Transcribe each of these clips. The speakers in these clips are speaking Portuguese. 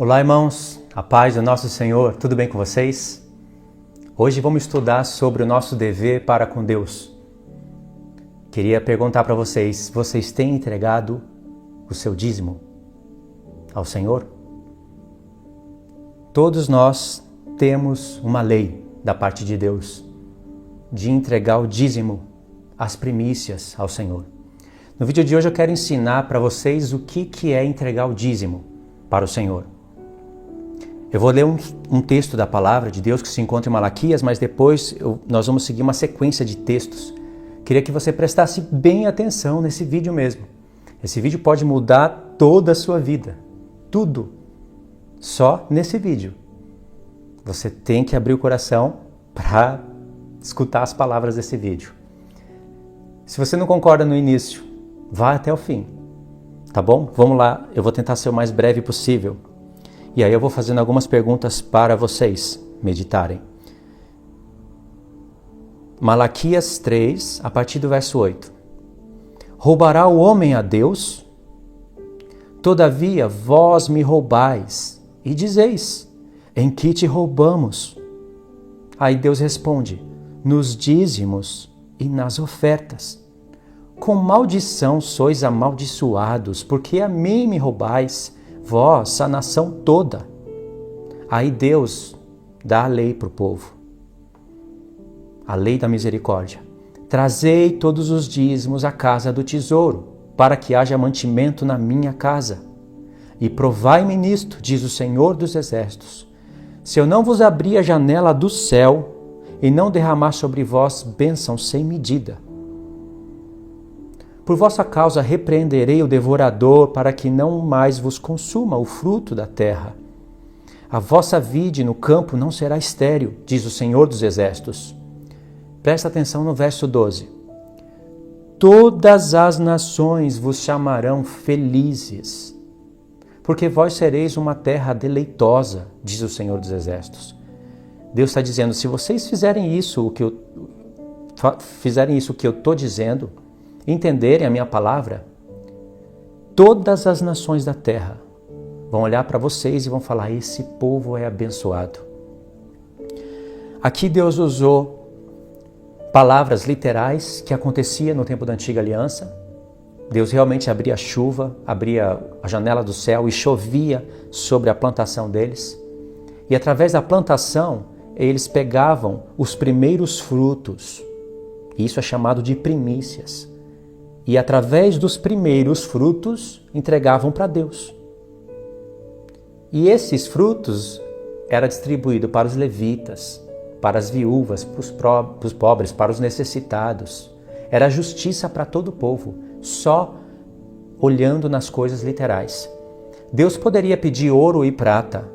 Olá, irmãos, a paz do nosso Senhor, tudo bem com vocês? Hoje vamos estudar sobre o nosso dever para com Deus. Queria perguntar para vocês, vocês têm entregado o seu dízimo ao Senhor? Todos nós temos uma lei da parte de Deus de entregar o dízimo, as primícias ao Senhor. No vídeo de hoje eu quero ensinar para vocês o que é entregar o dízimo para o Senhor. Eu vou ler um texto da palavra de Deus que se encontra em Malaquias, mas depois nós vamos seguir uma sequência de textos. Queria que você prestasse bem atenção nesse vídeo mesmo. Esse vídeo pode mudar toda a sua vida. Tudo. Só nesse vídeo. Você tem que abrir o coração para escutar as palavras desse vídeo. Se você não concorda no início, vá até o fim. Tá bom? Vamos lá. Eu vou tentar ser o mais breve possível. E aí eu vou fazendo algumas perguntas para vocês meditarem. Malaquias 3, a partir do verso 8. Roubará o homem a Deus? Todavia vós me roubais, e dizeis, em que te roubamos? Aí Deus responde, nos dízimos e nas ofertas. Com maldição sois amaldiçoados, porque a mim me roubais, vós, a nação toda. Aí Deus dá a lei para o povo. A lei da misericórdia. Trazei todos os dízimos à casa do tesouro, para que haja mantimento na minha casa. E provai-me nisto, diz o Senhor dos Exércitos, se eu não vos abrir a janela do céu e não derramar sobre vós bênção sem medida. Por vossa causa repreenderei o devorador, para que não mais vos consuma o fruto da terra. A vossa vide no campo não será estéril, diz o Senhor dos Exércitos. Presta atenção no verso 12. Todas as nações vos chamarão felizes, porque vós sereis uma terra deleitosa, diz o Senhor dos Exércitos. Deus está dizendo, se vocês fizerem isso que eu estou dizendo, entenderem a minha palavra, todas as nações da terra vão olhar para vocês e vão falar, esse povo é abençoado. Aqui Deus usou palavras literais que acontecia no tempo da antiga aliança. Deus realmente abria a chuva, abria a janela do céu e chovia sobre a plantação deles. E através da plantação, eles pegavam os primeiros frutos. Isso é chamado de primícias. E através dos primeiros frutos, entregavam para Deus. E esses frutos eram distribuídos para os levitas, para as viúvas, para os pobres, para os necessitados. Era justiça para todo o povo, só olhando nas coisas literais. Deus poderia pedir ouro e prata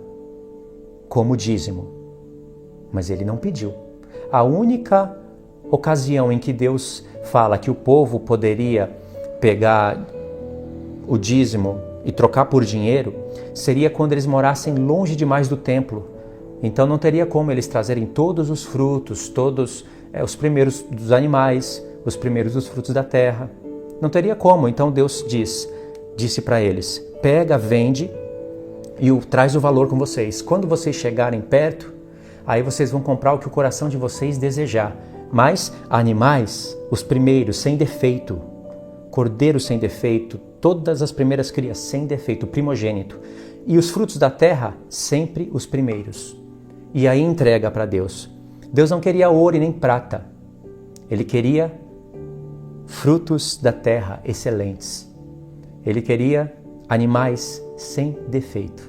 como dízimo, mas ele não pediu. A única ocasião em que Deus fala que o povo poderia pegar o dízimo e trocar por dinheiro seria quando eles morassem longe demais do templo. Então não teria como eles trazerem todos os frutos, todos os primeiros dos animais, os primeiros dos frutos da terra. Não teria como. Então Deus disse para eles, pega, vende e traz o valor com vocês. Quando vocês chegarem perto, aí vocês vão comprar o que o coração de vocês desejar. Mas animais, os primeiros, sem defeito, cordeiro sem defeito, todas as primeiras crias sem defeito, primogênito. E os frutos da terra, sempre os primeiros. E aí entrega para Deus. Deus não queria ouro e nem prata. Ele queria frutos da terra excelentes. Ele queria animais sem defeito.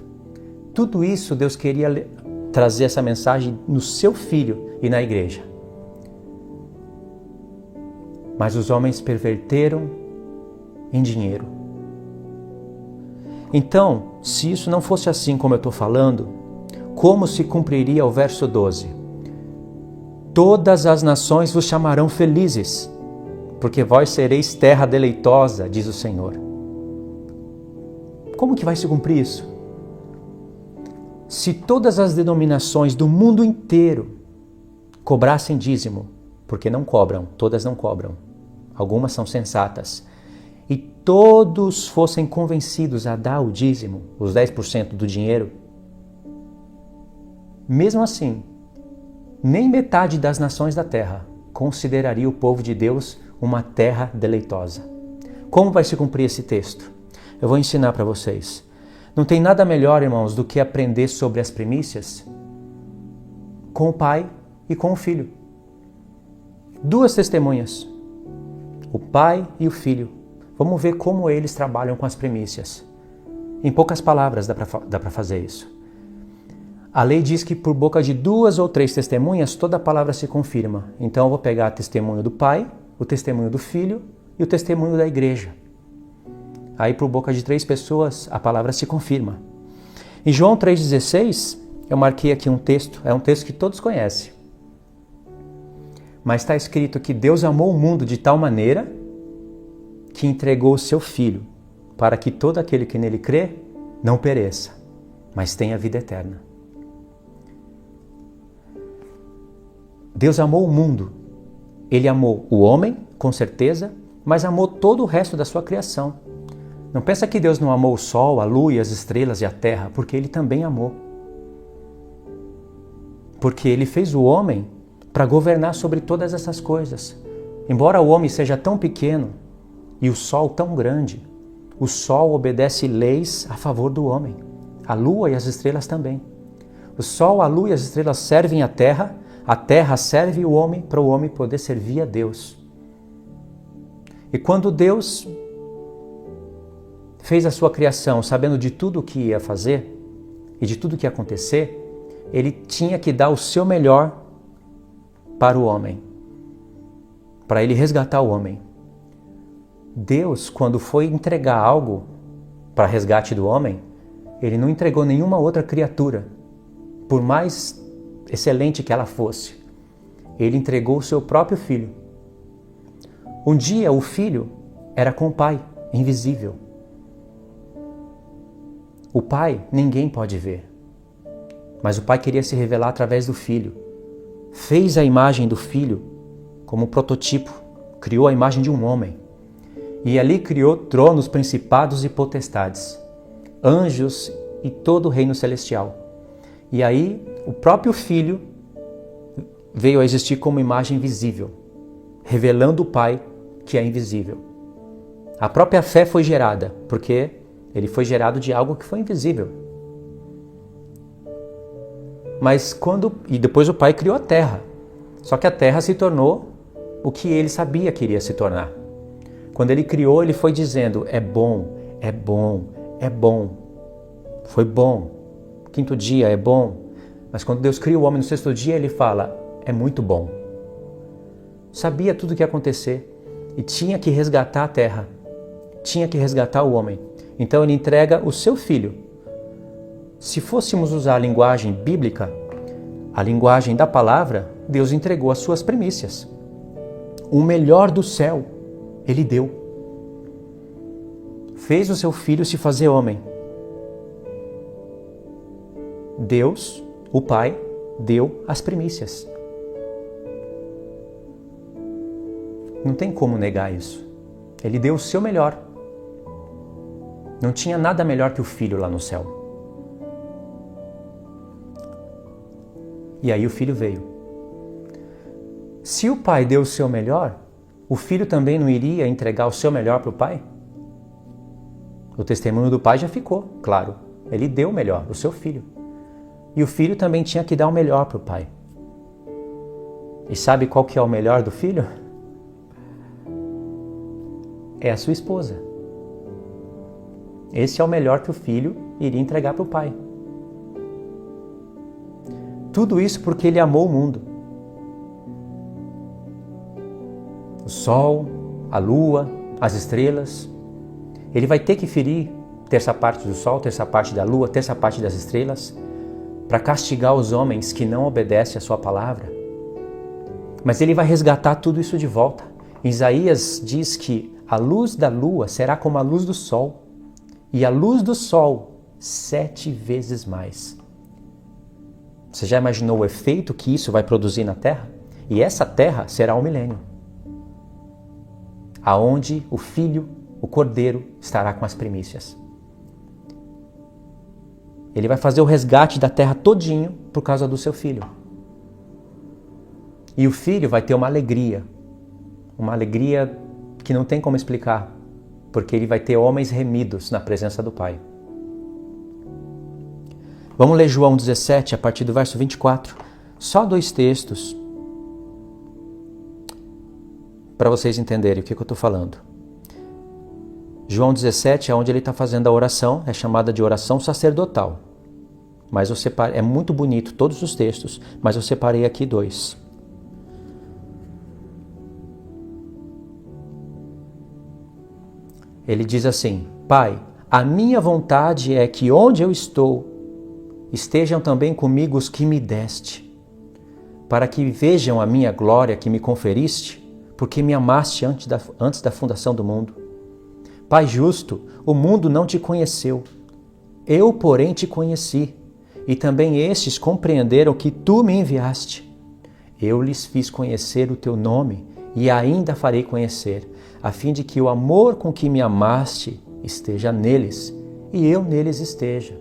Tudo isso Deus queria trazer essa mensagem no seu filho e na igreja. Mas os homens perverteram em dinheiro. Então, se isso não fosse assim como eu estou falando, como se cumpriria o verso 12? Todas as nações vos chamarão felizes, porque vós sereis terra deleitosa, diz o Senhor. Como que vai se cumprir isso? Se todas as denominações do mundo inteiro cobrassem dízimo, porque não cobram, todas não cobram, algumas são sensatas, e todos fossem convencidos a dar o dízimo, os 10% do dinheiro, Mesmo assim, nem metade das nações da terra consideraria o povo de Deus uma terra deleitosa. Como vai se cumprir esse texto? Eu vou ensinar para vocês. Não tem nada melhor, irmãos, do que aprender sobre as primícias com o pai e com o filho. Duas testemunhas, o pai e o filho. Vamos ver como eles trabalham com as primícias. Em poucas palavras dá para fazer isso. A lei diz que por boca de 2 ou 3 testemunhas toda a palavra se confirma. Então eu vou pegar o testemunho do pai, o testemunho do filho e o testemunho da igreja. Aí por boca de 3 pessoas a palavra se confirma. Em João 3,16, eu marquei aqui um texto, é um texto que todos conhecem. Mas está escrito que Deus amou o mundo de tal maneira que entregou o seu Filho, para que todo aquele que nele crê não pereça, mas tenha vida eterna. Deus amou o mundo. Ele amou o homem, com certeza, mas amou todo o resto da sua criação. Não pensa que Deus não amou o sol, a lua e as estrelas e a terra, porque Ele também amou. Porque Ele fez o homem para governar sobre todas essas coisas. Embora o homem seja tão pequeno e o sol tão grande, o sol obedece leis a favor do homem. A lua e as estrelas também. O sol, a lua e as estrelas servem a terra serve o homem para o homem poder servir a Deus. E quando Deus fez a sua criação sabendo de tudo o que ia fazer e de tudo o que ia acontecer, Ele tinha que dar o seu melhor para o homem, para Ele resgatar o homem. Deus, quando foi entregar algo para resgate do homem, Ele não entregou nenhuma outra criatura, por mais excelente que ela fosse. Ele entregou o seu próprio filho. Um dia o filho era com o pai, invisível. O pai ninguém pode ver, mas o pai queria se revelar através do filho. Fez a imagem do filho como prototipo, criou a imagem de um homem. E ali criou tronos, principados e potestades, anjos e todo o reino celestial. E aí o próprio Filho veio a existir como imagem visível, revelando o Pai que é invisível. A própria fé foi gerada, porque Ele foi gerado de algo que foi invisível. E depois o Pai criou a terra. Só que a terra se tornou o que Ele sabia que iria se tornar. Quando Ele criou, Ele foi dizendo, é bom, é bom, é bom. Foi bom. Quinto dia é bom. Mas quando Deus cria o homem no sexto dia, Ele fala, é muito bom. Sabia tudo o que ia acontecer e tinha que resgatar a terra. Tinha que resgatar o homem. Então Ele entrega o seu filho. Se fôssemos usar a linguagem bíblica, a linguagem da palavra, Deus entregou as suas primícias. O melhor do céu, Ele deu. Fez o seu filho se fazer homem. Deus, o Pai, deu as primícias. Não tem como negar isso. Ele deu o seu melhor. Não tinha nada melhor que o filho lá no céu. E aí o filho veio. Se o pai deu o seu melhor, o filho também não iria entregar o seu melhor para o pai? O testemunho do pai já ficou, claro. Ele deu o melhor, o seu filho. E o filho também tinha que dar o melhor para o pai. E sabe qual que é o melhor do filho? É a sua esposa. Esse é o melhor que o filho iria entregar para o pai. Tudo isso porque ele amou o mundo. O sol, a lua, as estrelas. Ele vai ter que ferir terça parte do sol, terça parte da lua, terça parte das estrelas, para castigar os homens que não obedecem a sua palavra. Mas ele vai resgatar tudo isso de volta. Isaías diz que a luz da lua será como a luz do sol, e a luz do sol 7 vezes mais. Você já imaginou o efeito que isso vai produzir na Terra? E essa Terra será o milênio, aonde o Filho, o Cordeiro, estará com as primícias. Ele vai fazer o resgate da Terra todinho por causa do seu filho. E o filho vai ter uma alegria que não tem como explicar, porque ele vai ter homens remidos na presença do Pai. Vamos ler João 17, a partir do verso 24. Só 2 textos para vocês entenderem o que eu estou falando. João 17 é onde ele está fazendo a oração, é chamada de oração sacerdotal. Mas eu separei, é muito bonito todos os textos, mas eu separei aqui 2. Ele diz assim: Pai, a minha vontade é que onde eu estou, estejam também comigo os que me deste, para que vejam a minha glória que me conferiste, porque me amaste antes da fundação do mundo. Pai justo, o mundo não te conheceu, eu, porém, te conheci, e também estes compreenderam que tu me enviaste. Eu lhes fiz conhecer o teu nome, e ainda farei conhecer, a fim de que o amor com que me amaste esteja neles, e eu neles esteja.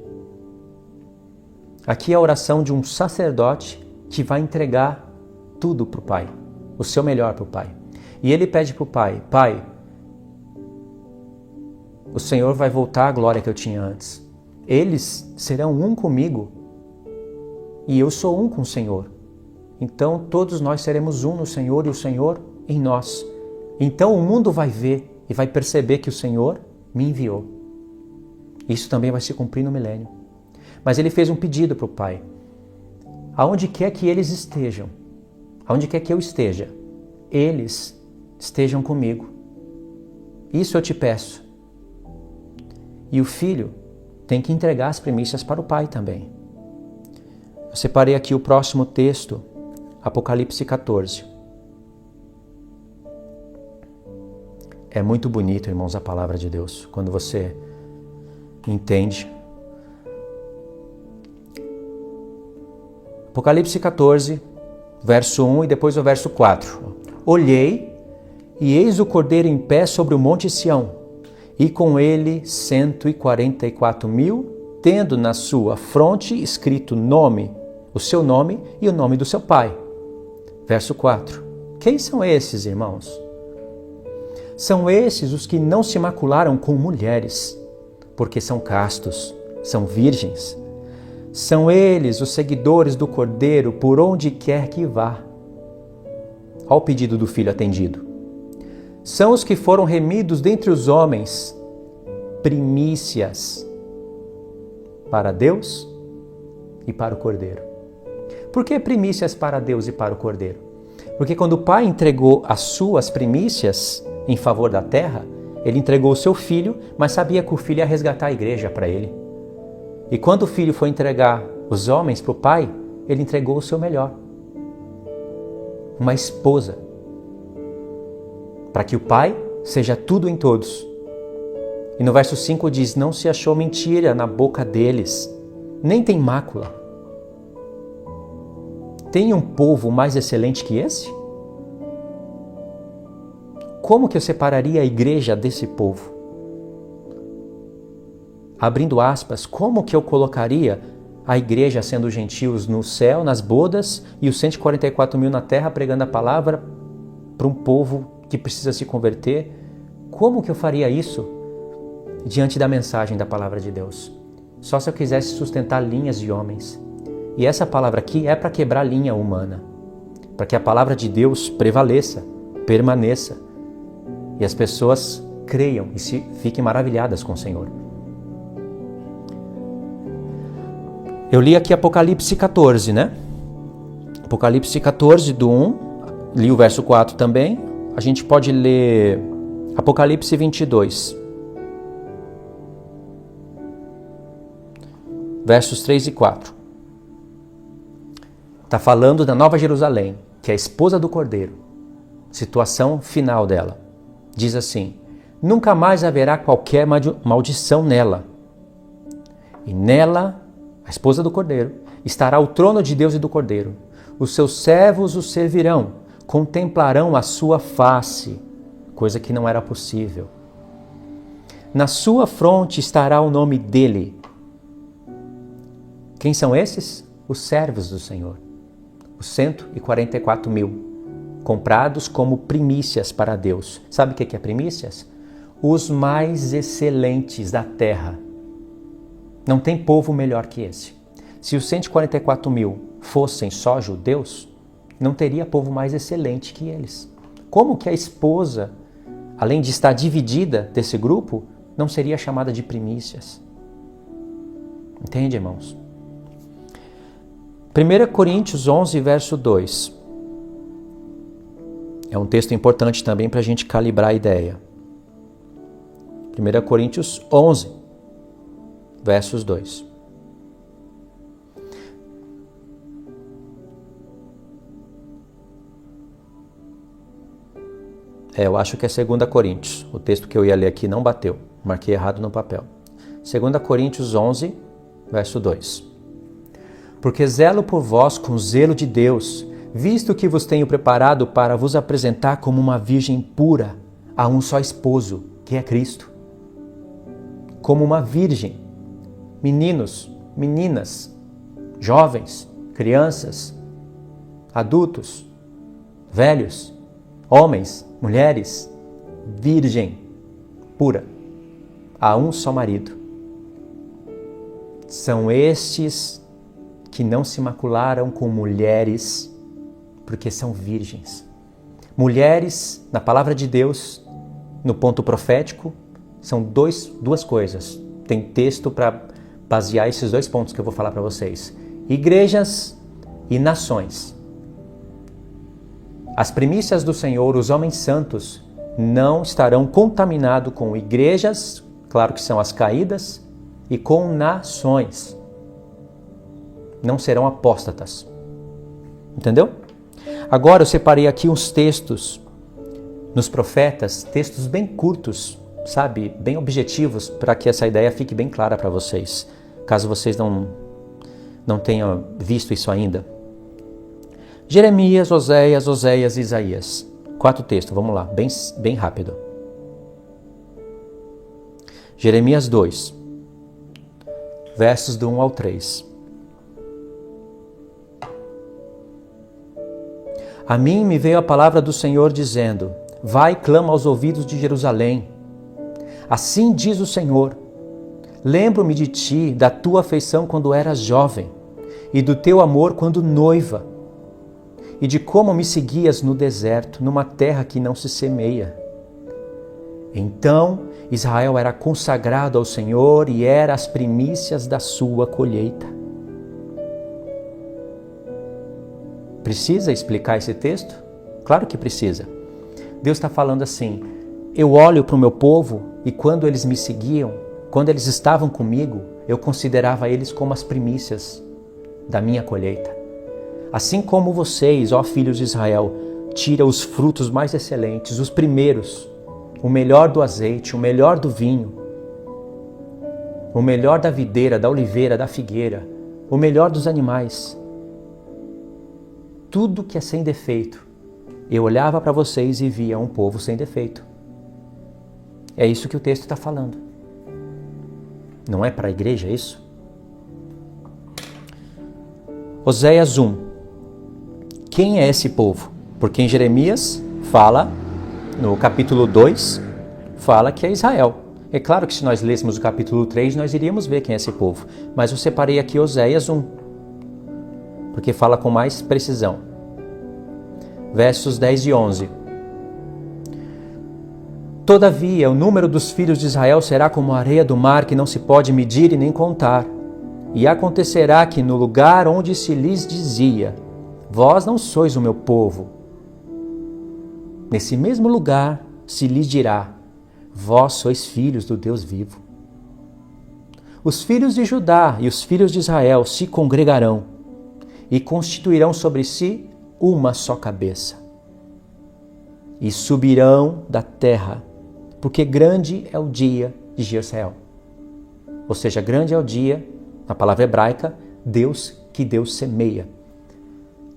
Aqui é a oração de um sacerdote que vai entregar tudo para o Pai, o seu melhor para o Pai. E ele pede para o Pai: Pai, o Senhor vai voltar à glória que eu tinha antes. Eles serão um comigo e eu sou um com o Senhor. Então todos nós seremos um no Senhor e o Senhor em nós. Então o mundo vai ver e vai perceber que o Senhor me enviou. Isso também vai se cumprir no milênio. Mas ele fez um pedido para o Pai: aonde quer que eles estejam, aonde quer que eu esteja, eles estejam comigo. Isso eu te peço. E o filho tem que entregar as primícias para o Pai também. Eu separei aqui o próximo texto, Apocalipse 14. É muito bonito, irmãos, a palavra de Deus, quando você entende. Apocalipse 14, verso 1 e depois o verso 4. Olhei, e eis o Cordeiro em pé sobre o monte Sião, e com ele 144.000, tendo na sua fronte escrito o seu nome e o nome do seu Pai. Verso 4. Quem são esses, irmãos? São esses os que não se macularam com mulheres, porque são castos, são virgens. São eles os seguidores do Cordeiro por onde quer que vá. Ao pedido do Filho atendido. São os que foram remidos dentre os homens, primícias para Deus e para o Cordeiro. Por que primícias para Deus e para o Cordeiro? Porque quando o Pai entregou as suas primícias em favor da terra, ele entregou o seu Filho, mas sabia que o Filho ia resgatar a igreja para ele. E quando o Filho foi entregar os homens para o Pai, ele entregou o seu melhor. Uma esposa. Para que o Pai seja tudo em todos. E no verso 5 diz: não se achou mentira na boca deles, nem tem mácula. Tem um povo mais excelente que esse? Como que eu separaria a igreja desse povo? Abrindo aspas, como que eu colocaria a igreja sendo gentios no céu, nas bodas, e os 144.000 na terra pregando a palavra para um povo que precisa se converter? Como que eu faria isso diante da mensagem da palavra de Deus? Só se eu quisesse sustentar linhas de homens. E essa palavra aqui é para quebrar a linha humana, para que a palavra de Deus prevaleça, permaneça, e as pessoas creiam e fiquem maravilhadas com o Senhor. Eu li aqui Apocalipse 14, né? Apocalipse 14, do 1, li o verso 4 também. A gente pode ler Apocalipse 22, versos 3 e 4. Está falando da Nova Jerusalém, que é a esposa do Cordeiro. Situação final dela. Diz assim: nunca mais haverá qualquer maldição nela. E nela, a esposa do Cordeiro, estará o trono de Deus e do Cordeiro. Os seus servos o servirão, contemplarão a sua face, coisa que não era possível. Na sua fronte estará o nome dele. Quem são esses? os servos do Senhor, os 144 mil, comprados como primícias para Deus. Sabe o que é primícias? Os mais excelentes da terra. Não tem povo melhor que esse. Se os 144 mil fossem só judeus, não teria povo mais excelente que eles. Como que a esposa, além de estar dividida desse grupo, não seria chamada de primícias? Entende, irmãos? 1 Coríntios 11, verso 2. É um texto importante também para a gente calibrar a ideia. 1 Coríntios 11, versos 2. Eu acho que é 2 Coríntios. O texto que eu ia ler aqui não bateu. Marquei errado no papel. 2 Coríntios 11, verso 2. Porque zelo por vós com zelo de Deus, visto que vos tenho preparado para vos apresentar como uma virgem pura a um só esposo, que é Cristo. Como uma virgem. Meninos, meninas, jovens, crianças, adultos, velhos, homens, mulheres, virgem, pura, a um só marido. São estes que não se macularam com mulheres, porque são virgens. Mulheres, na palavra de Deus, no ponto profético, são duas coisas. Tem texto para basear esses dois pontos que eu vou falar para vocês. Igrejas e nações. As primícias do Senhor, os homens santos, não estarão contaminados com igrejas, claro que são as caídas, e com nações. Não serão apóstatas. Entendeu? Agora eu separei aqui uns textos nos profetas, textos bem curtos, sabe? Bem objetivos, para que essa ideia fique bem clara para vocês, caso vocês não tenham visto isso ainda. Jeremias, Oséias e Isaías. 4 textos, vamos lá, bem rápido. Jeremias 2, versos do 1 ao 3. A mim me veio a palavra do Senhor dizendo: vai e clama aos ouvidos de Jerusalém. Assim diz o Senhor: lembro-me de ti, da tua afeição quando eras jovem, e do teu amor quando noiva, e de como me seguias no deserto, numa terra que não se semeia. Então Israel era consagrado ao Senhor e era as primícias da sua colheita. Precisa explicar esse texto? Claro que precisa. Deus está falando assim: eu olho para o meu povo e quando eles me seguiam, quando eles estavam comigo, eu considerava eles como as primícias da minha colheita. Assim como vocês, ó filhos de Israel, tiram os frutos mais excelentes, os primeiros, o melhor do azeite, o melhor do vinho, o melhor da videira, da oliveira, da figueira, o melhor dos animais. Tudo que é sem defeito. Eu olhava para vocês e via um povo sem defeito. É isso que o texto está falando. Não é para a igreja isso? Oséias 1. Quem é esse povo? Porque em Jeremias fala, no capítulo 2, fala que é Israel. É claro que se nós lêssemos o capítulo 3, nós iríamos ver quem é esse povo. Mas eu separei aqui Oséias 1. Porque fala com mais precisão. Versos 10 e 11. Todavia, o número dos filhos de Israel será como a areia do mar, que não se pode medir e nem contar. E acontecerá que no lugar onde se lhes dizia: vós não sois o meu povo, nesse mesmo lugar se lhes dirá: vós sois filhos do Deus vivo. Os filhos de Judá e os filhos de Israel se congregarão e constituirão sobre si uma só cabeça. E subirão da terra, porque grande é o dia de Jezreel. Ou seja, grande é o dia, na palavra hebraica, Deus que Deus semeia.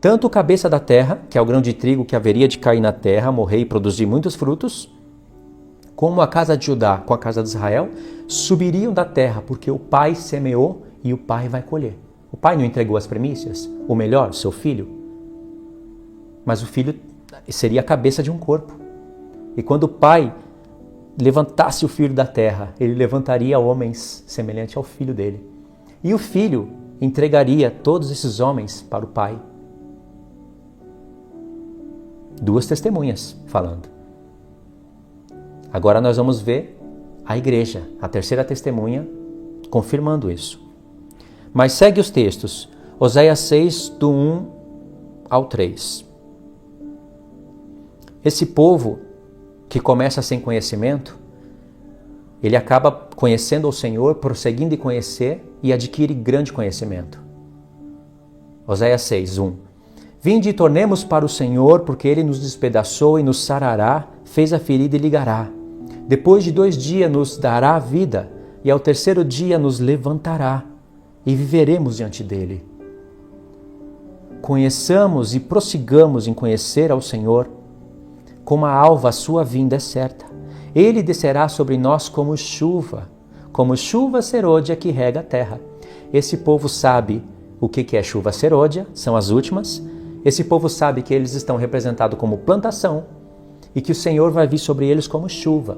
Tanto o cabeça da terra, que é o grão de trigo que haveria de cair na terra, morrer e produzir muitos frutos, como a casa de Judá com a casa de Israel, subiriam da terra, porque o pai semeou e o pai vai colher. O pai não entregou as primícias? O melhor, seu filho? Mas o filho seria a cabeça de um corpo. E quando o pai levantasse o filho da terra, ele levantaria homens semelhantes ao filho dele. E o filho entregaria todos esses homens para o pai. Duas testemunhas falando. Agora nós vamos ver a igreja, a terceira testemunha, confirmando isso. Mas segue os textos. Oséias 6, do 1 ao 3. Esse povo que começa sem conhecimento, ele acaba conhecendo o Senhor, prosseguindo em conhecer e adquire grande conhecimento. Oséias 6, 1. Vinde e tornemos para o Senhor, porque Ele nos despedaçou e nos sarará, fez a ferida e ligará. Depois de 2 dias nos dará a vida, e ao 3º dia nos levantará, e viveremos diante dEle. Conheçamos e prossigamos em conhecer ao Senhor. Como a alva, a sua vinda é certa. Ele descerá sobre nós como chuva serôdia que rega a terra. Esse povo sabe o que é chuva serôdia, são as últimas. Esse povo sabe que eles estão representados como plantação e que o Senhor vai vir sobre eles como chuva.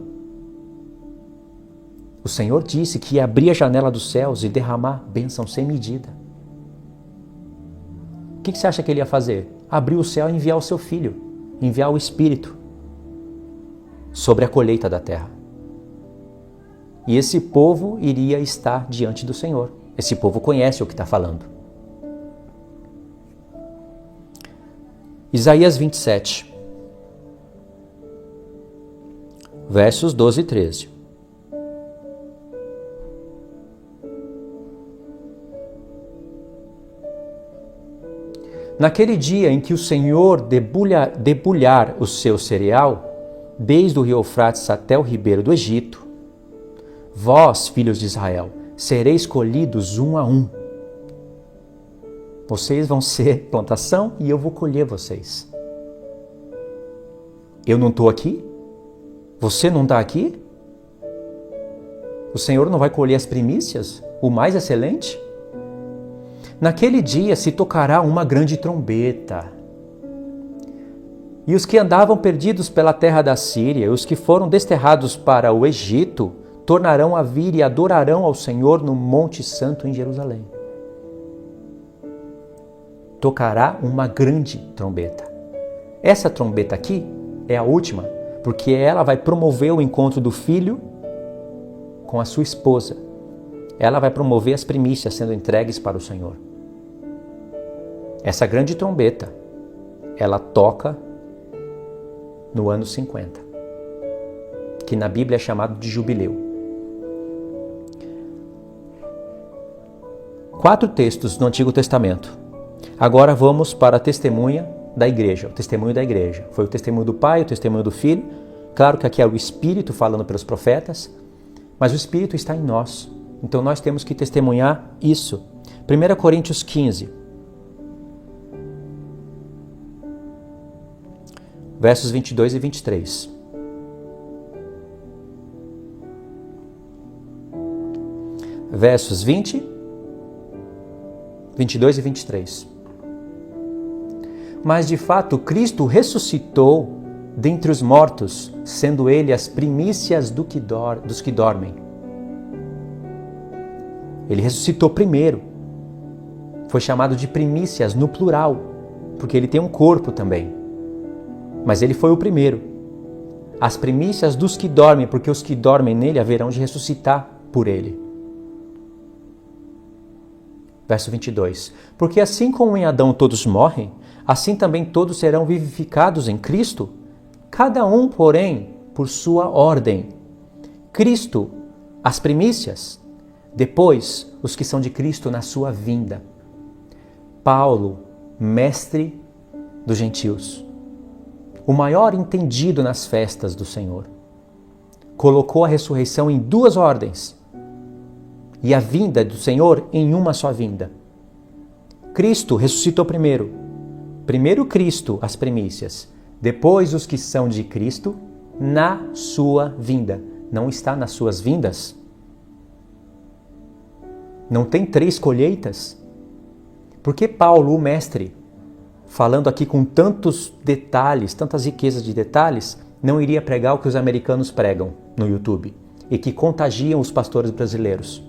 O Senhor disse que ia abrir a janela dos céus e derramar bênção sem medida. O que você acha que ele ia fazer? Abrir o céu e enviar o seu filho, enviar o Espírito sobre a colheita da terra. E esse povo iria estar diante do Senhor. Esse povo conhece o que está falando. Isaías 27, versos 12 e 13. Naquele dia em que o Senhor debulhar o seu cereal, desde o rio Eufrates até o ribeiro do Egito, vós, filhos de Israel, sereis colhidos um a um. Vocês vão ser plantação e eu vou colher vocês. Eu não estou aqui? Você não está aqui? O Senhor não vai colher as primícias? O mais excelente? Naquele dia se tocará uma grande trombeta. E os que andavam perdidos pela terra da Síria, os que foram desterrados para o Egito, tornarão a vir e adorarão ao Senhor no Monte Santo em Jerusalém. Tocará uma grande trombeta. Essa trombeta aqui é a última, porque ela vai promover o encontro do filho com a sua esposa. Ela vai promover as primícias sendo entregues para o Senhor. Essa grande trombeta, ela toca no ano 50, que na Bíblia é chamado de jubileu. 4 textos no Antigo Testamento. Agora vamos para a testemunha da igreja, o testemunho da igreja. Foi o testemunho do Pai, o testemunho do Filho. Claro que aqui é o Espírito falando pelos profetas, mas o Espírito está em nós. Então nós temos que testemunhar isso. 1 Coríntios 15, versos 22 e 23. Versos 20, 22 e 23. Mas de fato Cristo ressuscitou dentre os mortos, sendo Ele as primícias dos que dormem. Ele ressuscitou primeiro. Foi chamado de primícias no plural, porque Ele tem um corpo também. Mas Ele foi o primeiro. As primícias dos que dormem, porque os que dormem nele haverão de ressuscitar por Ele. Verso 22. Porque assim como em Adão todos morrem, assim também todos serão vivificados em Cristo, cada um, porém, por sua ordem. Cristo, as primícias, depois os que são de Cristo na sua vinda. Paulo, mestre dos gentios, o maior entendido nas festas do Senhor, colocou a ressurreição em 2 ordens e a vinda do Senhor em uma só vinda. Cristo ressuscitou primeiro. Primeiro Cristo, as primícias. Depois os que são de Cristo na sua vinda. Não está nas suas vindas? Não tem 3 colheitas? Por que Paulo, o mestre, falando aqui com tantos detalhes, tantas riquezas de detalhes, não iria pregar o que os americanos pregam no YouTube e que contagiam os pastores brasileiros?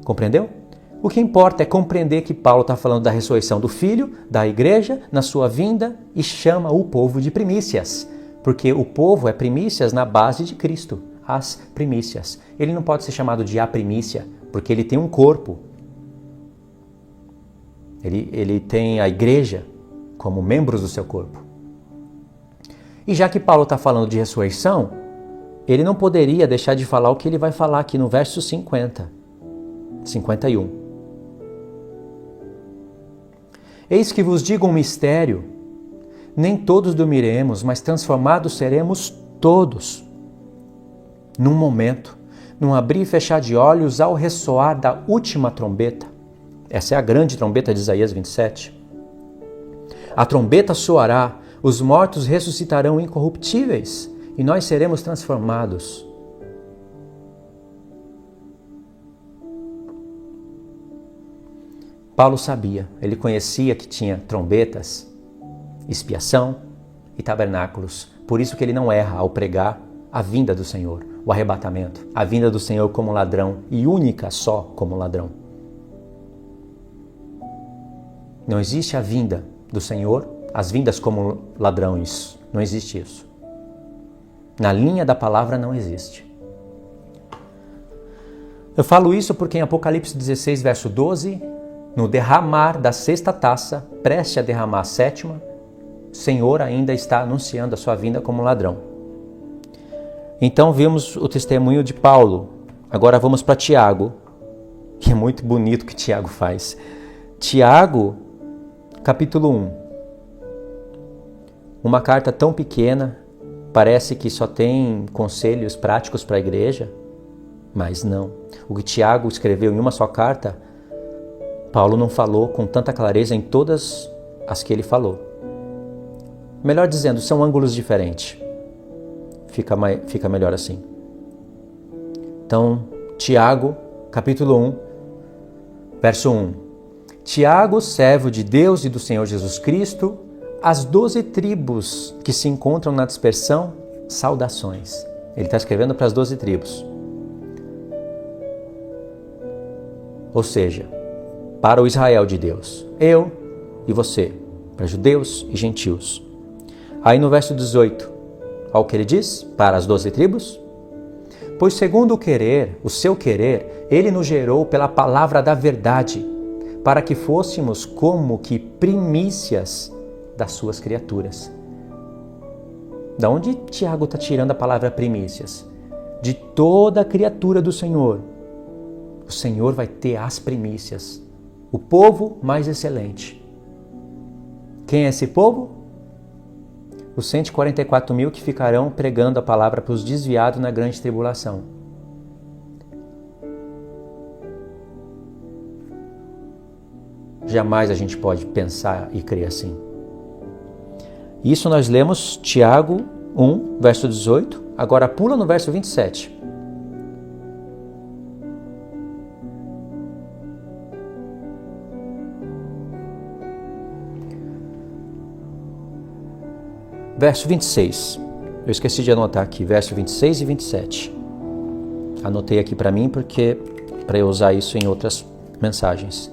Compreendeu? O que importa é compreender que Paulo está falando da ressurreição do Filho, da igreja, na sua vinda, e chama o povo de primícias, porque o povo é primícias na base de Cristo, as primícias. Ele não pode ser chamado de a primícia, porque ele tem um corpo. Ele tem a igreja como membros do seu corpo. E já que Paulo está falando de ressurreição, ele não poderia deixar de falar o que ele vai falar aqui no verso 51. Eis que vos digo um mistério, nem todos dormiremos, mas transformados seremos todos. Num momento, num abrir e fechar de olhos, ao ressoar da última trombeta. Essa é a grande trombeta de Isaías 27. A trombeta soará, os mortos ressuscitarão incorruptíveis, e nós seremos transformados. Paulo sabia, ele conhecia que tinha trombetas, expiação e tabernáculos. Por isso que ele não erra ao pregar a vinda do Senhor, o arrebatamento, a vinda do Senhor como ladrão e única só como ladrão. Não existe a vinda do Senhor, as vindas como ladrões, não existe isso. Na linha da palavra não existe. Eu falo isso porque em Apocalipse 16, verso 12, no derramar da sexta taça, preste a derramar a sétima, o Senhor ainda está anunciando a sua vinda como ladrão. Então vimos o testemunho de Paulo. Agora vamos para Tiago, que é muito bonito o que Tiago faz. Tiago, capítulo 1. Uma carta tão pequena, parece que só tem conselhos práticos para a igreja, mas não. O que Tiago escreveu em uma só carta, Paulo não falou com tanta clareza em todas as que ele falou. Melhor dizendo, são ângulos diferentes. Fica melhor assim. Então, Tiago, capítulo 1, verso 1. Tiago, servo de Deus e do Senhor Jesus Cristo, as 12 tribos que se encontram na dispersão, saudações. Ele está escrevendo para as 12 tribos. Ou seja, para o Israel de Deus, eu e você, para judeus e gentios. Aí no verso 18, olha o que ele diz, para as 12 tribos. Pois segundo o querer, o seu querer, ele nos gerou pela palavra da verdade, para que fôssemos como que primícias das suas criaturas. Da onde Tiago está tirando a palavra primícias? De toda a criatura do Senhor. O Senhor vai ter as primícias. O povo mais excelente. Quem é esse povo? Os 144 mil que ficarão pregando a palavra para os desviados na grande tribulação. Jamais a gente pode pensar e crer assim. Isso nós lemos Tiago 1, verso 18. Agora pula no verso 27. Verso 26. Eu esqueci de anotar aqui, verso 26 e 27. Anotei aqui para mim para eu usar isso em outras mensagens.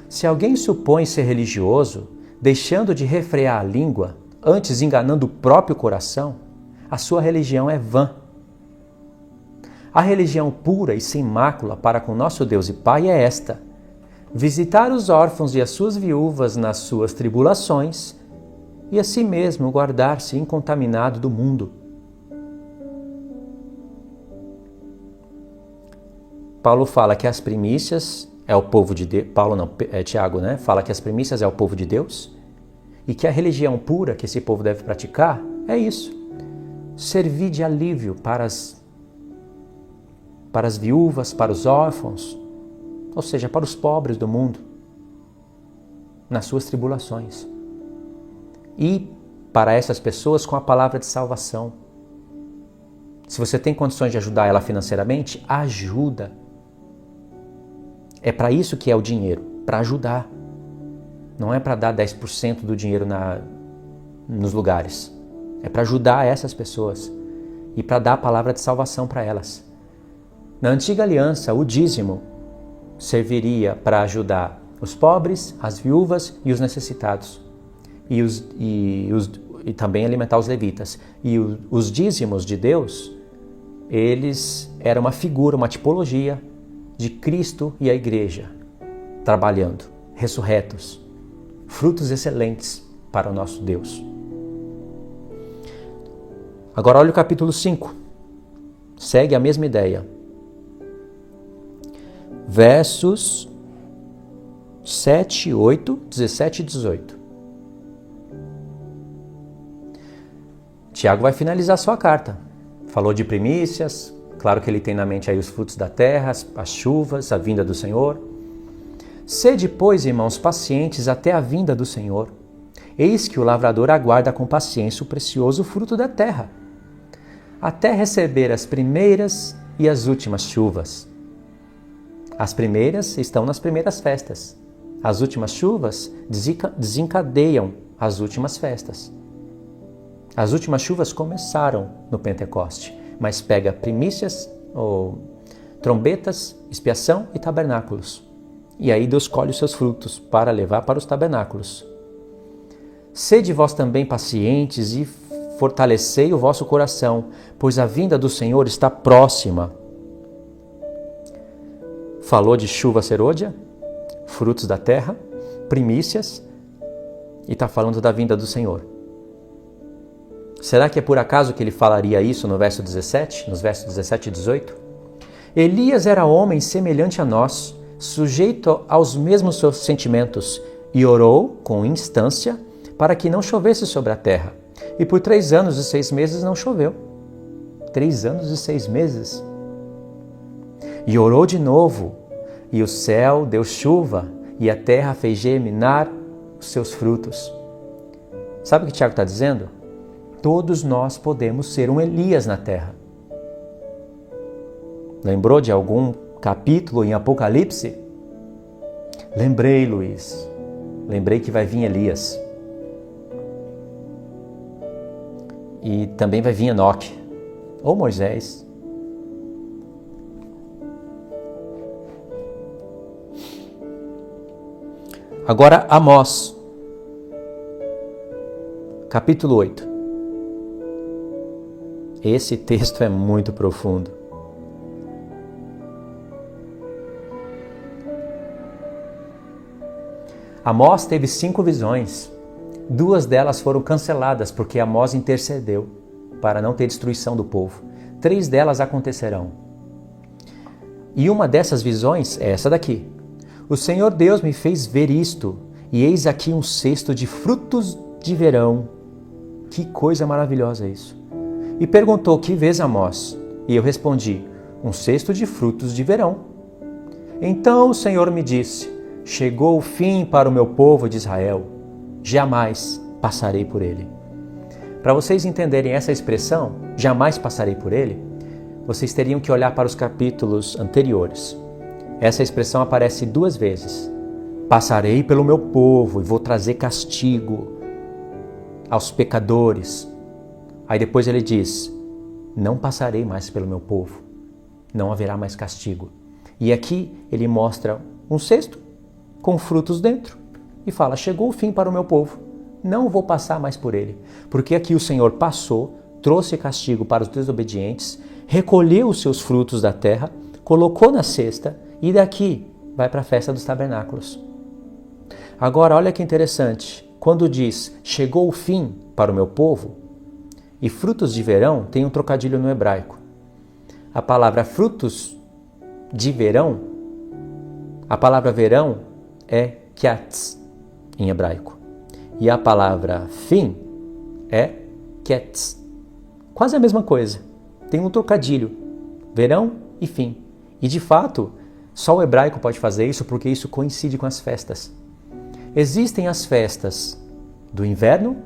Se alguém supõe ser religioso, deixando de refrear a língua, antes enganando o próprio coração, a sua religião é vã. A religião pura e sem mácula para com nosso Deus e Pai é esta: visitar os órfãos e as suas viúvas nas suas tribulações, e a si mesmo guardar-se incontaminado do mundo. Paulo fala que as primícias é o povo de Deus. Tiago, né? Fala que as primícias é o povo de Deus e que a religião pura que esse povo deve praticar é isso: servir de alívio para as viúvas, para os órfãos, ou seja, para os pobres do mundo, nas suas tribulações. E para essas pessoas com a palavra de salvação. Se você tem condições de ajudar ela financeiramente, ajuda. É para isso que é o dinheiro, para ajudar. Não é para dar 10% do dinheiro nos lugares. É para ajudar essas pessoas e para dar a palavra de salvação para elas. Na antiga aliança, o dízimo serviria para ajudar os pobres, as viúvas e os necessitados. E também alimentar os levitas. E os dízimos de Deus, eles eram uma figura, uma tipologia de Cristo e a igreja trabalhando, ressurretos, frutos excelentes para o nosso Deus. Agora olha o capítulo 5. Segue a mesma ideia. Versos 7, 8, 17 e 18. Tiago vai finalizar sua carta. Falou de primícias, claro que ele tem na mente aí os frutos da terra, as chuvas, a vinda do Senhor. Sede, pois, irmãos, pacientes até a vinda do Senhor. Eis que o lavrador aguarda com paciência o precioso fruto da terra, até receber as primeiras e as últimas chuvas. As primeiras estão nas primeiras festas. As últimas chuvas desencadeiam as últimas festas. As últimas chuvas começaram no Pentecoste, mas pega primícias, ou trombetas, expiação e tabernáculos. E aí Deus colhe os seus frutos para levar para os tabernáculos. Sede vós também pacientes e fortalecei o vosso coração, pois a vinda do Senhor está próxima. Falou de chuva serôdia, frutos da terra, primícias, e está falando da vinda do Senhor. Será que é por acaso que ele falaria isso no verso 17, nos versos 17 e 18? Elias era homem semelhante a nós, sujeito aos mesmos sentimentos, e orou com instância para que não chovesse sobre a terra. E por 3 anos e 6 meses não choveu. 3 anos e 6 meses. E orou de novo, e o céu deu chuva, e a terra fez germinar os seus frutos. Sabe o que Tiago está dizendo? Todos nós podemos ser um Elias na terra. Lembrou de algum capítulo em Apocalipse? Lembrei, Luiz. Lembrei que vai vir Elias. E também vai vir Enoque, ou Moisés. Agora Amós, capítulo 8. Esse texto é muito profundo. Amós teve 5 visões. 2 delas foram canceladas porque Amós intercedeu para não ter destruição do povo. 3 delas acontecerão. E uma dessas visões é essa daqui. O Senhor Deus me fez ver isto, e eis aqui um cesto de frutos de verão. Que coisa maravilhosa isso! E perguntou: que vês, Amós? E eu respondi: um cesto de frutos de verão. Então o Senhor me disse: chegou o fim para o meu povo de Israel. Jamais passarei por ele. Para vocês entenderem essa expressão, jamais passarei por ele, vocês teriam que olhar para os capítulos anteriores. Essa expressão aparece 2 vezes. Passarei pelo meu povo e vou trazer castigo aos pecadores. Aí depois ele diz: não passarei mais pelo meu povo, não haverá mais castigo. E aqui ele mostra um cesto com frutos dentro e fala: chegou o fim para o meu povo, não vou passar mais por ele. Porque aqui o Senhor passou, trouxe castigo para os desobedientes, recolheu os seus frutos da terra, colocou na cesta e daqui vai para a festa dos tabernáculos. Agora olha que interessante, quando diz chegou o fim para o meu povo, e frutos de verão tem um trocadilho no hebraico. A palavra frutos de verão, a palavra verão é kiatz em hebraico. E a palavra fim é ketz. Quase a mesma coisa. Tem um trocadilho. Verão e fim. E de fato, só o hebraico pode fazer isso porque isso coincide com as festas. Existem as festas do inverno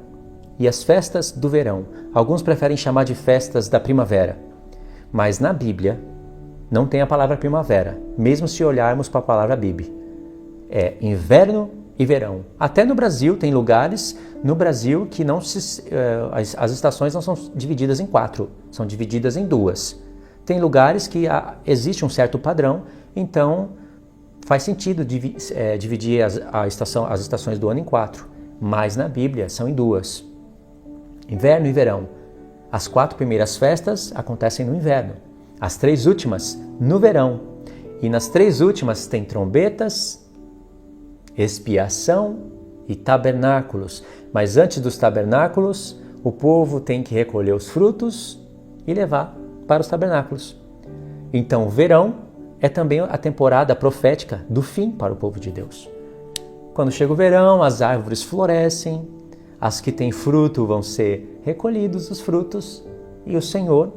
e as festas do verão. Alguns preferem chamar de festas da primavera. Mas na Bíblia, não tem a palavra primavera, mesmo se olharmos para a palavra Bib. É inverno e verão. Até no Brasil, tem lugares no Brasil que as estações não são divididas em 4, são divididas em 2. Tem lugares que existe um certo padrão, então faz sentido dividir as estações do ano em 4, mas na Bíblia são em 2. Inverno e verão. As 4 primeiras festas acontecem no inverno, as 3 últimas no verão. E nas 3 últimas tem trombetas, expiação e tabernáculos. Mas antes dos tabernáculos, o povo tem que recolher os frutos e levar para os tabernáculos. Então, o verão é também a temporada profética do fim para o povo de Deus. Quando chega o verão, as árvores florescem, as que têm fruto vão ser recolhidos os frutos e o Senhor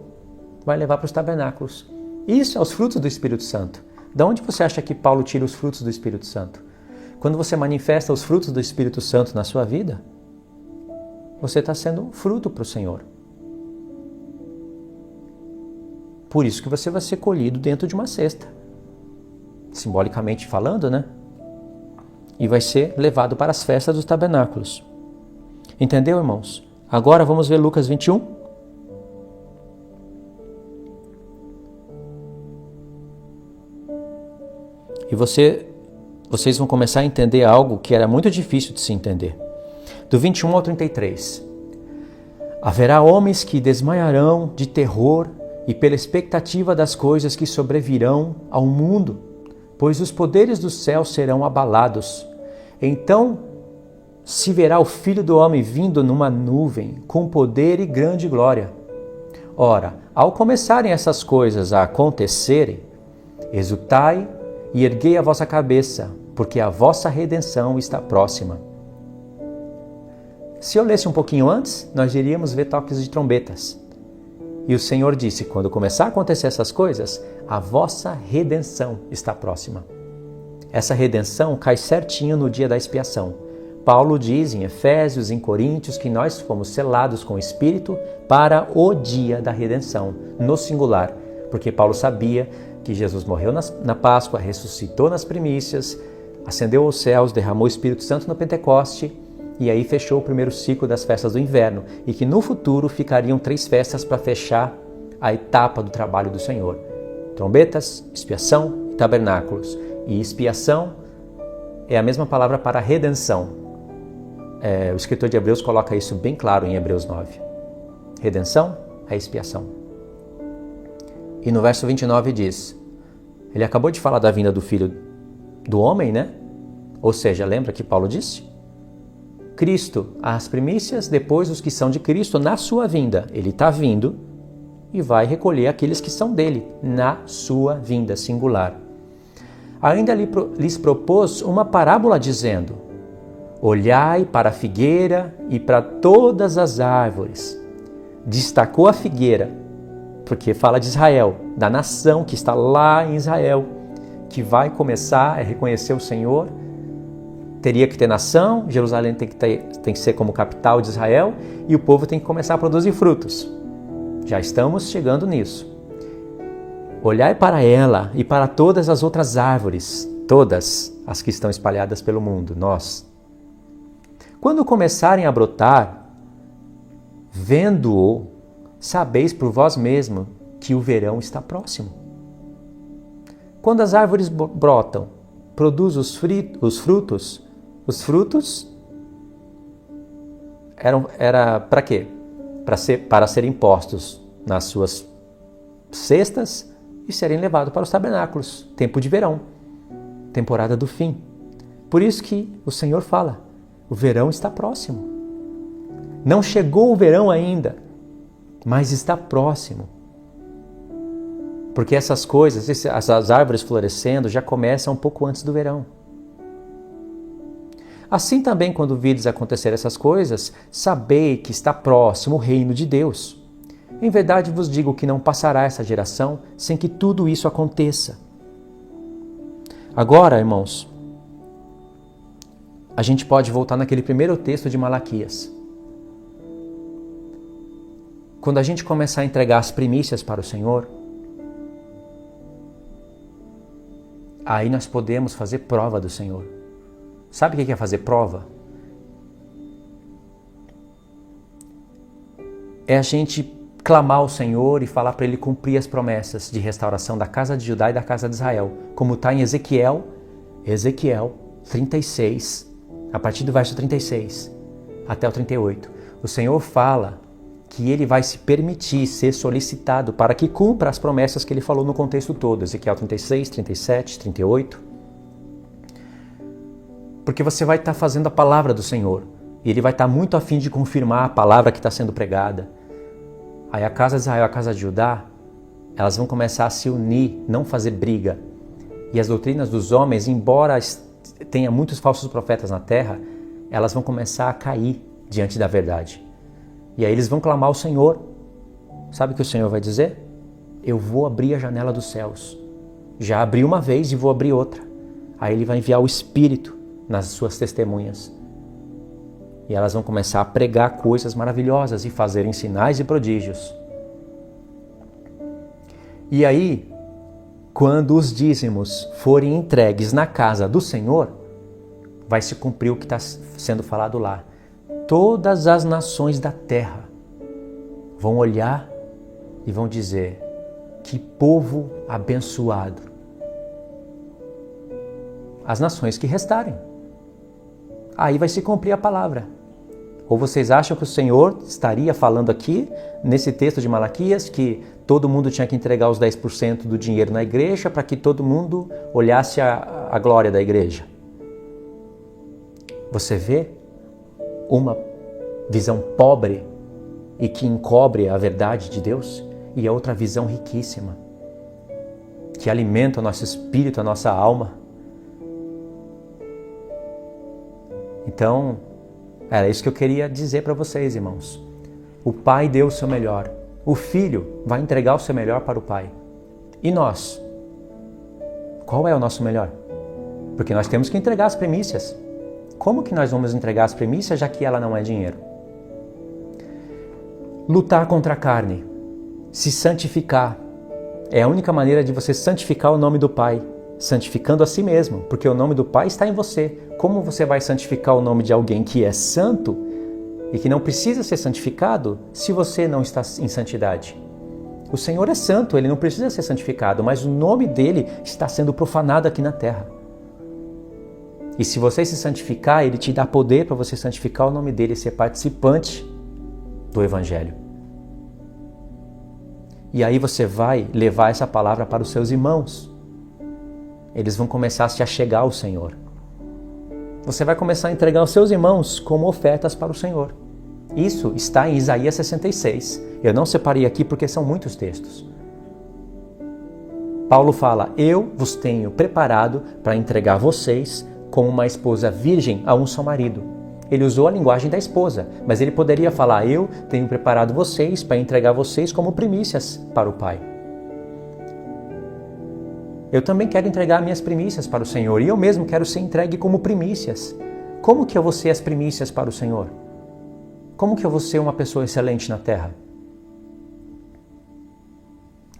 vai levar para os tabernáculos. Isso é os frutos do Espírito Santo. De onde você acha que Paulo tira os frutos do Espírito Santo? Quando você manifesta os frutos do Espírito Santo na sua vida, você está sendo fruto para o Senhor. Por isso que você vai ser colhido dentro de uma cesta. Simbolicamente falando, né? E vai ser levado para as festas dos tabernáculos. Entendeu, irmãos? Agora vamos ver Lucas 21. E vocês vão começar a entender algo que era muito difícil de se entender. Do 21 ao 33. Haverá homens que desmaiarão de terror e pela expectativa das coisas que sobrevirão ao mundo, pois os poderes do céu serão abalados. Então se verá o Filho do Homem vindo numa nuvem, com poder e grande glória. Ora, ao começarem essas coisas a acontecerem, exultai e erguei a vossa cabeça, porque a vossa redenção está próxima. Se eu lesse um pouquinho antes, nós iríamos ver toques de trombetas. E o Senhor disse, quando começar a acontecer essas coisas, a vossa redenção está próxima. Essa redenção cai certinho no dia da expiação. Paulo diz em Efésios, em Coríntios, que nós fomos selados com o Espírito para o dia da redenção, no singular, porque Paulo sabia que Jesus morreu na Páscoa, ressuscitou nas primícias, ascendeu aos céus, derramou o Espírito Santo no Pentecoste, e aí fechou o primeiro ciclo das festas do inverno, e que no futuro ficariam 3 festas para fechar a etapa do trabalho do Senhor. Trombetas, expiação e tabernáculos. E expiação é a mesma palavra para redenção. O escritor de Hebreus coloca isso bem claro em Hebreus 9. Redenção é expiação. E no verso 29 diz, ele acabou de falar da vinda do Filho do Homem, né? Ou seja, lembra que Paulo disse? Cristo, as primícias, depois os que são de Cristo na sua vinda. Ele está vindo e vai recolher aqueles que são dele na sua vinda singular. Ainda lhes propôs uma parábola dizendo, olhai para a figueira e para todas as árvores. Destacou a figueira, porque fala de Israel, da nação que está lá em Israel, que vai começar a reconhecer o Senhor. Teria que ter nação, Jerusalém tem que ser como capital de Israel, e o povo tem que começar a produzir frutos. Já estamos chegando nisso. Olhai para ela e para todas as outras árvores, todas as que estão espalhadas pelo mundo, nós. Quando começarem a brotar, vendo-o, sabeis por vós mesmo que o verão está próximo. Quando as árvores brotam, produz os frutos. Os frutos era para quê? Para serem postos nas suas cestas e serem levados para os tabernáculos. Tempo de verão, temporada do fim. Por isso que o Senhor fala, o verão está próximo. Não chegou o verão ainda, mas está próximo. Porque essas coisas, essas árvores florescendo já começam um pouco antes do verão. Assim também, quando vides acontecer essas coisas, sabei que está próximo o reino de Deus. Em verdade vos digo que não passará essa geração sem que tudo isso aconteça. Agora, irmãos, a gente pode voltar naquele primeiro texto de Malaquias. Quando a gente começar a entregar as primícias para o Senhor, aí nós podemos fazer prova do Senhor. Sabe o que é fazer prova? É a gente clamar ao Senhor e falar para Ele cumprir as promessas de restauração da casa de Judá e da casa de Israel, como está em Ezequiel 36, a partir do verso 36 até o 38. O Senhor fala que Ele vai se permitir ser solicitado para que cumpra as promessas que Ele falou no contexto todo, Ezequiel 36, 37, 38. Porque você vai estar fazendo a palavra do Senhor, e Ele vai estar muito afim de confirmar a palavra que está sendo pregada. Aí a casa de Israel e a casa de Judá, elas vão começar a se unir, não fazer briga. E as doutrinas dos homens, embora tenha muitos falsos profetas na terra, elas vão começar a cair diante da verdade. E aí eles vão clamar ao Senhor. Sabe o que o Senhor vai dizer? Eu vou abrir a janela dos céus. Já abri uma vez e vou abrir outra. Aí Ele vai enviar o Espírito nas suas testemunhas. E elas vão começar a pregar coisas maravilhosas e fazerem sinais e prodígios. E aí, quando os dízimos forem entregues na casa do Senhor, vai se cumprir o que está sendo falado lá. Todas as nações da terra vão olhar e vão dizer: que povo abençoado. As nações que restarem. Aí vai se cumprir a palavra. Ou vocês acham que o Senhor estaria falando aqui, nesse texto de Malaquias, que todo mundo tinha que entregar os 10% do dinheiro na igreja para que todo mundo olhasse a glória da igreja? Você vê uma visão pobre e que encobre a verdade de Deus, e a outra visão riquíssima, que alimenta o nosso espírito, a nossa alma. Então, era isso que eu queria dizer para vocês, irmãos. O Pai deu o seu melhor. O Filho vai entregar o seu melhor para o Pai. E nós? Qual é o nosso melhor? Porque nós temos que entregar as primícias. Como que nós vamos entregar as primícias, já que ela não é dinheiro? Lutar contra a carne. Se santificar. É a única maneira de você santificar o nome do Pai. Santificando a si mesmo, porque o nome do Pai está em você. Como você vai santificar o nome de alguém que é santo e que não precisa ser santificado se você não está em santidade? O Senhor é santo, Ele não precisa ser santificado, mas o nome dEle está sendo profanado aqui na terra. E se você se santificar, Ele te dá poder para você santificar o nome dEle e ser participante do Evangelho. E aí você vai levar essa palavra para os seus irmãos. Eles vão começar a se achegar ao Senhor. Você vai começar a entregar aos seus irmãos como ofertas para o Senhor. Isso está em Isaías 66. Eu não separei aqui porque são muitos textos. Paulo fala: eu vos tenho preparado para entregar vocês como uma esposa virgem a um só marido. Ele usou a linguagem da esposa, mas ele poderia falar: eu tenho preparado vocês para entregar vocês como primícias para o Pai. Eu também quero entregar minhas primícias para o Senhor, e eu mesmo quero ser entregue como primícias. Como que eu vou ser as primícias para o Senhor? Como que eu vou ser uma pessoa excelente na terra?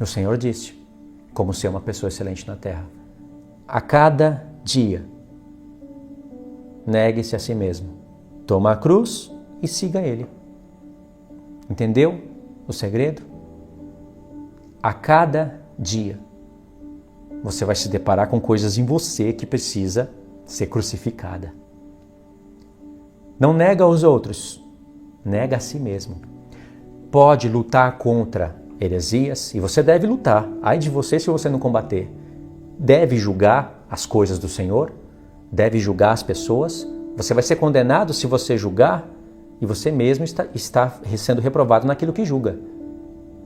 O Senhor disse como ser uma pessoa excelente na terra. A cada dia, negue-se a si mesmo, toma a cruz e siga Ele. Entendeu o segredo? A cada dia, você vai se deparar com coisas em você que precisa ser crucificada. Não nega aos outros, nega a si mesmo. Pode lutar contra heresias, e você deve lutar. Ai de você se você não combater. Deve julgar as coisas do Senhor, deve julgar as pessoas. Você vai ser condenado se você julgar, e você mesmo está sendo reprovado naquilo que julga.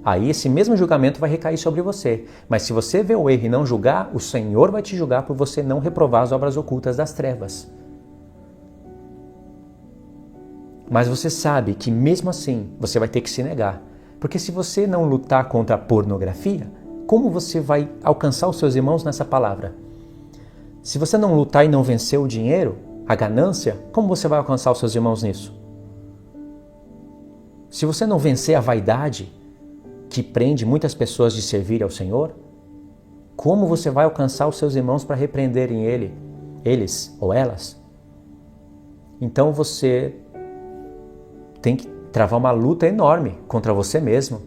Aí esse mesmo julgamento vai recair sobre você. Mas se você vê o erro e não julgar, o Senhor vai te julgar por você não reprovar as obras ocultas das trevas. Mas você sabe que mesmo assim você vai ter que se negar. Porque se você não lutar contra a pornografia, como você vai alcançar os seus irmãos nessa palavra? Se você não lutar e não vencer o dinheiro, a ganância, como você vai alcançar os seus irmãos nisso? Se você não vencer a vaidade, que prende muitas pessoas de servir ao Senhor, Como você vai alcançar os seus irmãos para repreenderem eles ou elas? Então você tem que travar uma luta enorme contra você mesmo.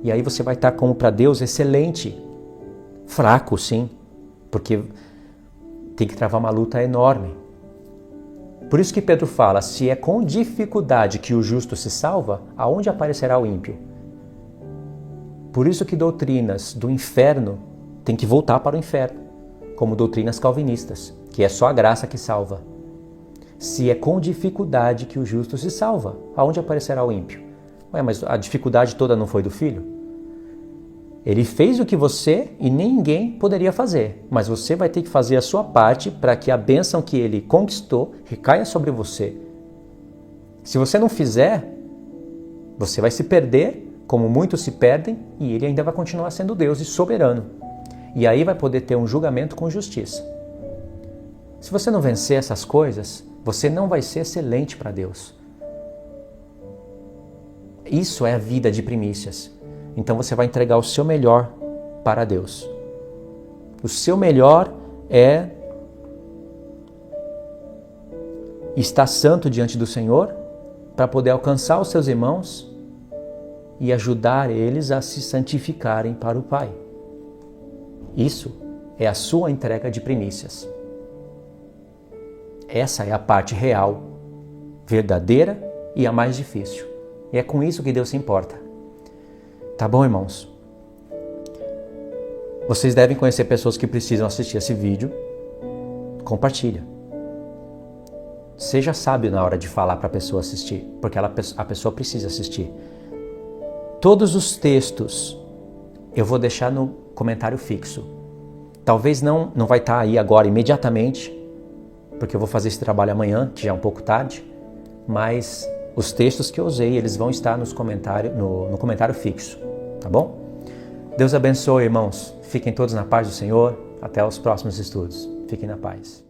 E aí você vai estar como para Deus excelente. Fraco, sim, porque tem que travar uma luta enorme. Por isso que Pedro fala, se é com dificuldade que o justo se salva, aonde aparecerá o ímpio? Por isso que doutrinas do inferno têm que voltar para o inferno, como doutrinas calvinistas, que é só a graça que salva. Se é com dificuldade que o justo se salva, aonde aparecerá o ímpio? Ué, mas a dificuldade toda não foi do filho? Ele fez o que você e ninguém poderia fazer, mas você vai ter que fazer a sua parte para que a bênção que ele conquistou recaia sobre você. Se você não fizer, você vai se perder, como muitos se perdem, e ele ainda vai continuar sendo Deus e soberano. E aí vai poder ter um julgamento com justiça. Se você não vencer essas coisas, você não vai ser excelente para Deus. Isso é a vida de primícias. Então você vai entregar o seu melhor para Deus. O seu melhor é estar santo diante do Senhor para poder alcançar os seus irmãos e ajudar eles a se santificarem para o Pai. Isso é a sua entrega de primícias. Essa é a parte real, verdadeira e a mais difícil. E é com isso que Deus se importa. Tá bom, irmãos? Vocês devem conhecer pessoas que precisam assistir esse vídeo. Compartilha. Seja sábio na hora de falar para a pessoa assistir, porque a pessoa precisa assistir. Todos os textos eu vou deixar no comentário fixo. Talvez não vai estar aí agora imediatamente, porque eu vou fazer esse trabalho amanhã, que já é um pouco tarde, mas os textos que eu usei, eles vão estar no comentário fixo, tá bom? Deus abençoe, irmãos. Fiquem todos na paz do Senhor. Até os próximos estudos. Fiquem na paz.